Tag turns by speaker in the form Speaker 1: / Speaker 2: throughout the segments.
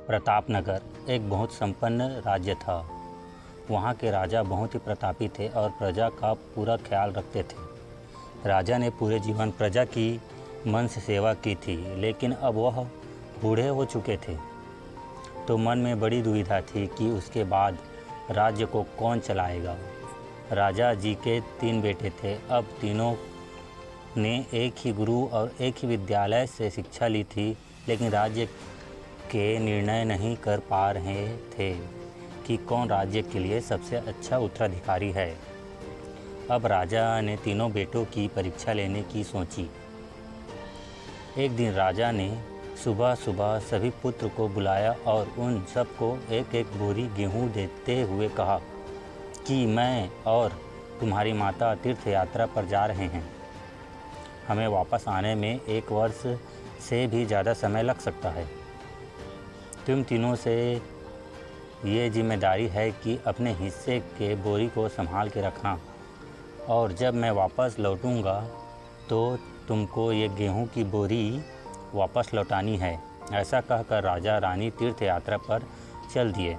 Speaker 1: प्रतापनगर एक बहुत संपन्न राज्य था। वहाँ के राजा बहुत ही प्रतापी थे और प्रजा का पूरा ख्याल रखते थे। राजा ने पूरे जीवन प्रजा की मन से सेवा की थी, लेकिन अब वह बूढ़े हो चुके थे, तो मन में बड़ी दुविधा थी कि उसके बाद राज्य को कौन चलाएगा। राजा जी के 3 बेटे थे। अब तीनों ने एक ही गुरु और एक ही विद्यालय से शिक्षा ली थी, लेकिन राज्य के निर्णय नहीं कर पा रहे थे कि कौन राज्य के लिए सबसे अच्छा उत्तराधिकारी है। अब राजा ने तीनों बेटों की परीक्षा लेने की सोची। एक दिन राजा ने सुबह सुबह सभी पुत्र को बुलाया और उन सबको एक एक बोरी गेहूँ देते हुए कहा कि मैं और तुम्हारी माता तीर्थ यात्रा पर जा रहे हैं। हमें वापस आने में 1 वर्ष से भी ज़्यादा समय लग सकता है। तुम तीनों से ये जिम्मेदारी है कि अपने हिस्से के बोरी को संभाल के रखना, और जब मैं वापस लौटूंगा तो तुमको ये गेहूं की बोरी वापस लौटानी है। ऐसा कहकर राजा रानी तीर्थ यात्रा पर चल दिए।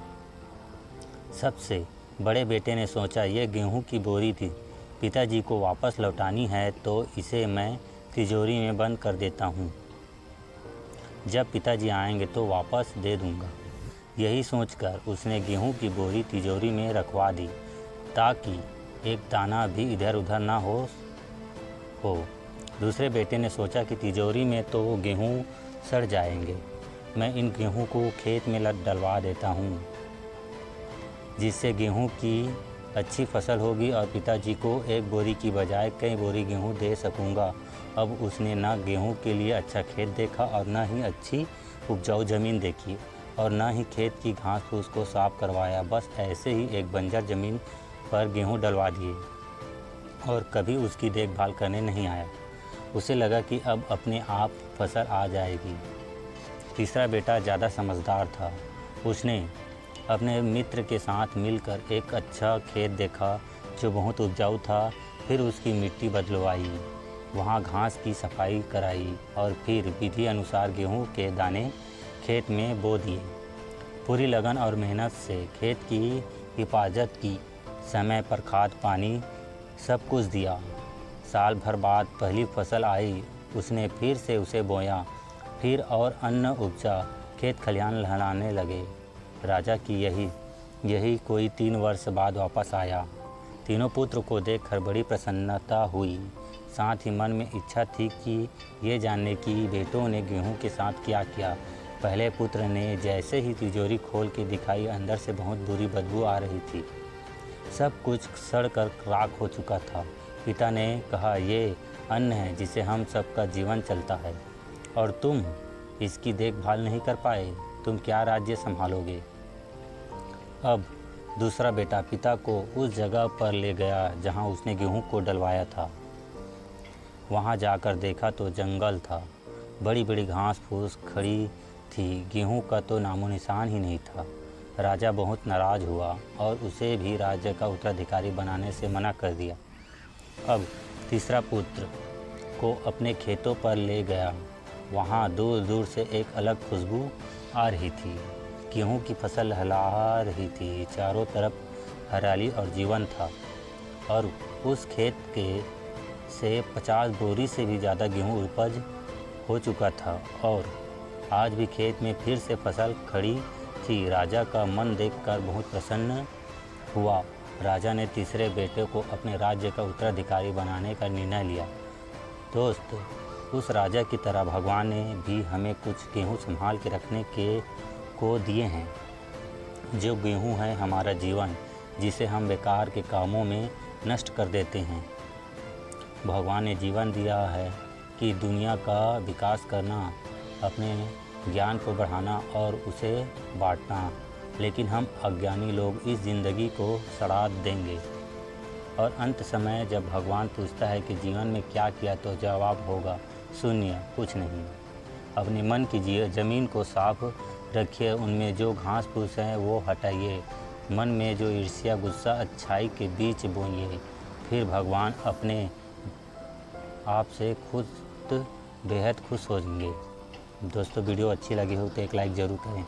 Speaker 1: सबसे बड़े बेटे ने सोचा, ये गेहूं की बोरी थी, पिताजी को वापस लौटानी है तो इसे मैं तिजोरी में बंद कर देता हूँ। जब पिताजी आएंगे तो वापस दे दूँगा। यही सोचकर उसने गेहूं की बोरी तिजोरी में रखवा दी, ताकि एक दाना भी इधर उधर ना हो। दूसरे बेटे ने सोचा कि तिजोरी में तो गेहूं सड़ जाएंगे, मैं इन गेहूं को खेत में डलवा देता हूँ, जिससे गेहूं की अच्छी फसल होगी और पिताजी को एक बोरी की बजाय कई बोरी गेहूं दे सकूँगा। अब उसने न गेहूं के लिए अच्छा खेत देखा और न ही अच्छी उपजाऊ ज़मीन देखी और न ही खेत की घास फूस को साफ करवाया। बस ऐसे ही एक बंजर ज़मीन पर गेहूं डलवा दिए और कभी उसकी देखभाल करने नहीं आया। उसे लगा कि अब अपने आप फसल आ जाएगी। तीसरा बेटा ज़्यादा समझदार था। उसने अपने मित्र के साथ मिलकर एक अच्छा खेत देखा जो बहुत उपजाऊ था। फिर उसकी मिट्टी बदलवाई, वहाँ घास की सफाई कराई और फिर विधि अनुसार गेहूं के दाने खेत में बो दिए। पूरी लगन और मेहनत से खेत की हिफाजत की, समय पर खाद पानी सब कुछ दिया। साल भर बाद पहली फसल आई। उसने फिर से उसे बोया, फिर और अन्न उपजा, खेत खलिहान लहराने लगे। राजा की यही कोई 3 वर्ष बाद वापस आया। तीनों पुत्र को देखकर बड़ी प्रसन्नता हुई। साथ ही मन में इच्छा थी कि ये जानने की बेटों ने गेहूं के साथ क्या किया। पहले पुत्र ने जैसे ही तिजोरी खोल के दिखाई, अंदर से बहुत बुरी बदबू आ रही थी। सब कुछ सड़कर राख हो चुका था। पिता ने कहा, ये अन्न है जिसे हम सबका जीवन चलता है, और तुम इसकी देखभाल नहीं कर पाए, तुम क्या राज्य संभालोगे। अब दूसरा बेटा पिता को उस जगह पर ले गया जहाँ उसने गेहूं को डलवाया था। वहाँ जाकर देखा तो जंगल था, बड़ी बड़ी घास फूस खड़ी थी, गेहूं का तो नामो निशान ही नहीं था। राजा बहुत नाराज़ हुआ और उसे भी राज्य का उत्तराधिकारी बनाने से मना कर दिया। अब तीसरा पुत्र को अपने खेतों पर ले गया। वहाँ दूर दूर से एक अलग खुशबू आ रही थी। गेहूं की फसल लहरा रही थी, चारों तरफ हरियाली और जीवन था, और उस खेत के से 50 बोरी से भी ज़्यादा गेहूं उपज हो चुका था और आज भी खेत में फिर से फसल खड़ी थी। राजा का मन देखकर बहुत प्रसन्न हुआ। राजा ने तीसरे बेटे को अपने राज्य का उत्तराधिकारी बनाने का निर्णय लिया। दोस्त, उस राजा की तरह भगवान ने भी हमें कुछ गेहूं संभाल के रखने को दिए हैं। जो गेहूं है हमारा जीवन, जिसे हम बेकार के कामों में नष्ट कर देते हैं। भगवान ने जीवन दिया है कि दुनिया का विकास करना, अपने ज्ञान को बढ़ाना और उसे बांटना, लेकिन हम अज्ञानी लोग इस ज़िंदगी को सड़ा देंगे। और अंत समय जब भगवान पूछता है कि जीवन में क्या किया, तो जवाब होगा शून्य, कुछ नहीं। अपने मन की ज़मीन को साफ रखिए, उनमें जो घास फूस है वो हटाइए, मन में जो ईर्ष्या गुस्सा अच्छाई के बीच बोइए, फिर भगवान अपने आप से खुद बेहद खुश होंगे। दोस्तों, वीडियो अच्छी लगी हो तो एक लाइक ज़रूर करें।